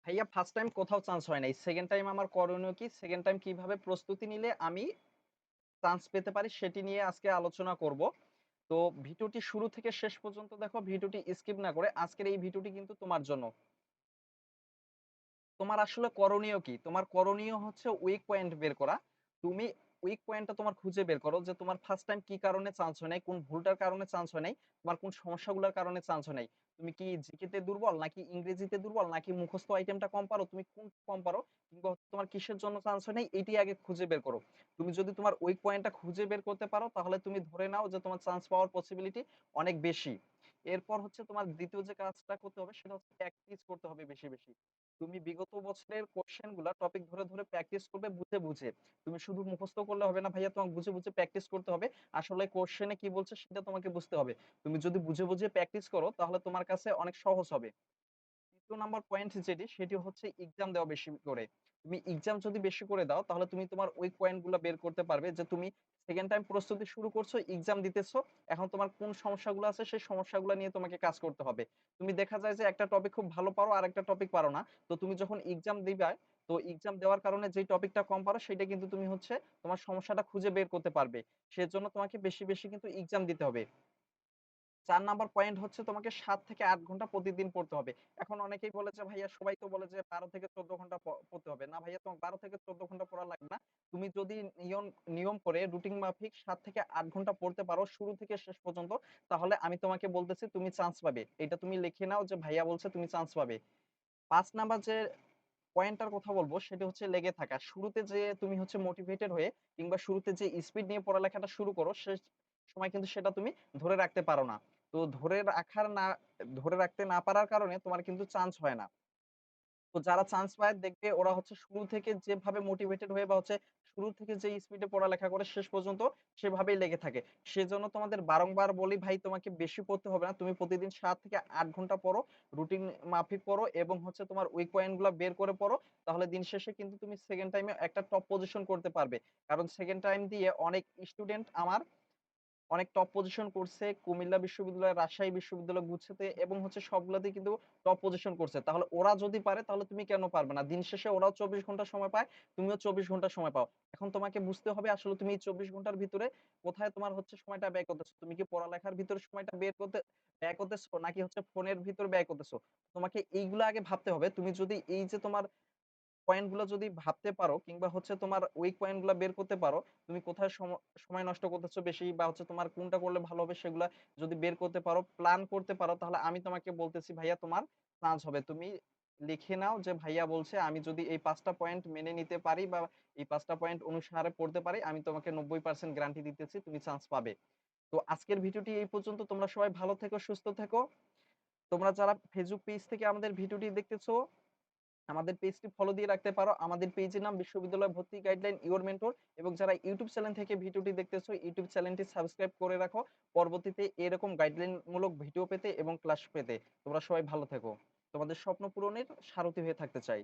ভাইয়া first time কোথাও chance হয় নাই। সেকেন্ড টাইম আমার করণীয় কি? সেকেন্ড টাইম কিভাবে প্রস্তুতি নিলে আমি চান্স পেতে পারি সেটি নিয়ে আজকে আলোচনা করব। তো ভিডিওটি শুরু থেকে শেষ পর্যন্ত দেখো, ভিডিওটি স্কিপ না করে। আজকের এই ভিডিওটি কিন্তু তোমার জন্য। তোমার আসলে করণীয় কি? তোমার করণীয় হচ্ছে উইক পয়েন্ট বের করা। তুমি উইক পয়েন্টটা তোমার খুঁজে বের করো যে তোমার ফার্স্ট টাইম কি কারণে চান্স হয় নাই, কোন ভুলটার কারণে চান্স হয় নাই, তোমার কোন সমস্যাগুলোর কারণে চান্স হয় নাই। তুমি কি জিকেতে দুর্বল, নাকি ইংরেজিতে দুর্বল, নাকি মুখস্থ আইটেমটা কম পারো, তুমি কোন কম পারো, কিংবা তোমার কিসের জন্য চান্স হয় নাই, এটি আগে খুঁজে বের করো। তুমি যদি তোমার উইক পয়েন্টটা খুঁজে বের করতে পারো, তাহলে তুমি ধরে নাও যে তোমার চান্স পাওয়ার পসিবিলিটি অনেক বেশি। এরপর হচ্ছে তোমার দ্বিতীয় যে কাজটা করতে হবে সেটা হচ্ছে প্র্যাকটিস করতে হবে বেশি বেশি। তুমি বিগত বছরের কোশ্চেন গুলা টপিক ধরে ধরে প্র্যাকটিস করবে বুঝে বুঝে। তুমি শুধু মুখস্থ করলে হবে না ভাইয়া, তোমাকে বুঝে বুঝে প্র্যাকটিস করতে হবে। আসলে কোশ্চেনে কি বলছে সেটা তোমাকে বুঝতে হবে। তুমি যদি বুঝে বুঝে প্র্যাকটিস করো তাহলে তোমার কাছে অনেক সহজ হবে। দ্বিতীয় নাম্বার পয়েন্ট যেটি, সেটি হচ্ছে এক্সাম দেওয়া বেশি করে। তুমি এক্সাম যদি বেশি করে দাও তাহলে তুমি তোমার উইক পয়েন্ট গুলো বের করতে পারবে, যে তুমি সেকেন্ড টাইম প্রস্তুতি শুরু করছো, এক্সাম দিতেছো। এখন তোমার কোন সমস্যাগুলো আছে সেই সমস্যাগুলো নিয়ে তোমাকে কাজ করতে হবে। তুমি দেখা যায় যে একটা টপিক খুব ভালো পারো আর একটা টপিক পারো না। তো তুমি যখন এক্সাম দিবা, তো এক্সাম দেওয়ার কারণে যে টপিকটা কম পারো সেটা কিন্তু তুমি হচ্ছে তোমার সমস্যাটা খুঁজে বের করতে পারবে। সেজন্য তোমাকে বেশি বেশি কিন্তু এক্সাম দিতে হবে। ৪ নাম্বার পয়েন্ট হচ্ছে তোমাকে ৭ থেকে ৮ ঘন্টা প্রতিদিন পড়তে হবে। এখন অনেকেই বলে যে ভাইয়া, সবাই তো বলে যে ১২ থেকে ১৪ ঘন্টা পড়তে হবে। না ভাইয়া, তোমার ১২ থেকে ১৪ ঘন্টা পড়া লাগবে না। তুমি যদি নিয়ম নিয়ম করে রুটিন মাফিক ৭ থেকে ৮ ঘন্টা পড়তে পারো শুরু থেকে শেষ পর্যন্ত, তাহলে আমি তোমাকে বলতেছি তুমি চান্স পাবে। এটা তুমি লিখে নাও যে ভাইয়া বলছে তুমি চান্স পাবে। ৫ নাম্বার যে পয়েন্টটার কথা বলবো সেটা হচ্ছে লেগে থাকা। শুরুতে যে তুমি হচ্ছে মোটিভেটেড হয়ে কিংবা শুরুতে যে স্পিড নিয়ে পড়ালেখাটা শুরু করো, সে সময় কিন্তু সেটা তুমি ধরে রাখতে পারো না। তো ধরে রাখতে না পারার কারণে তোমার কিন্তু চান্স হয় না। তো যারা চান্স পায় দেখবে ওরা হচ্ছে শুরু থেকে যেভাবে মোটিভেটেড হয়ে বা হচ্ছে শুরু থেকে যে স্পিডে পড়ালেখা করে শেষ পর্যন্ত সেভাবেই লেগে থাকে। সেজন্য তোমাদের বারংবার বলি ভাই, তোমাকে বেশি পড়তে হবে না, তুমি প্রতিদিন ৭ থেকে ৮ ঘন্টা পড়ো, রুটিন মাফিক পড়ো এবং হচ্ছে তোমার উইক পয়েন্ট গুলো বের করে পড়ো। তাহলে দিন শেষে কিন্তু তুমি সেকেন্ড টাইমে একটা টপ পজিশন করতে পারবে। কারণ সেকেন্ড টাইম দিয়ে অনেক স্টুডেন্ট আমার অনেক টপ পজিশন করছে, কুমিল্লা বিশ্ববিদ্যালয়, রাজশাহী বিশ্ববিদ্যালয়, গুচ্ছতে এবং হচ্ছে সবগুলাতেই কিন্তু টপ পজিশন করছে। তাহলে ওরা যদি পারে তাহলে তুমি কেন পারবে না? দিন শেষে ওরাও ২৪ ঘন্টা সময় পায়, তুমিও ২৪ ঘন্টা সময় পাও। এখন তোমাকে বুঝতে হবে আসলে তুমি এই ২৪ ঘন্টার ভিতরে কোথায় তোমার হচ্ছে সময়টা ব্যয় করতেছো। তুমি কি পড়ালেখার ভিতরে সময়টা ব্যয় করতেছো, নাকি হচ্ছে ফোনের ভিতরে ব্যয় করতেছো? তোমাকে এইগুলা আগে ভাবতে হবে। তুমি যদি এই যে তোমার পয়েন্ট গুলো যদি ভাবতে পারো কিংবা হচ্ছে তোমার উইক পয়েন্ট গুলা বের করতে পারো, তুমি কোথায় সময় নষ্ট করতেছো বেশি বা হচ্ছে তোমার কোনটা করলে ভালো হবে সেগুলা যদি বের করতে পারো, প্ল্যান করতে পারো, তাহলে আমি তোমাকে বলতেছি ভাইয়া তোমার চান্স হবে। তুমি লিখে নাও যে ভাইয়া বলছে আমি যদি এই ৫টা পয়েন্ট মেনে নিতে পারি বা এই ৫টা পয়েন্ট অনুসারে পড়তে পারি, আমি তোমাকে ৯০% গ্যারান্টি দিতেছি তুমি চান্স পাবে। তো আজকের ভিডিওটি এই পর্যন্ত। তোমরা সবাই ভালো থেকো, সুস্থ থেকো। তোমরা যারা ফেসবুক পেজ থেকে আমাদের ভিডিওটি দেখতেছো, আমাদের পেজটি ফলো দিয়ে রাখতে পারো। আমাদের পেজের নাম বিশ্ববিদ্যালয় ভর্তি গাইডলাইন ইওর মেন্টর। এবং যারা ইউটিউব চ্যানেল থেকে ভিডিওটি দেখতেছো, ইউটিউব চ্যানেলটি সাবস্ক্রাইব করে রাখো পরবর্তীতে এরকম গাইডলাইন মূলক ভিডিও পেতে এবং ক্লাস পেতে। তোমরা সবাই ভালো থেকো। তোমাদের স্বপ্ন পূরণের সারথি হয়ে থাকতে চাই।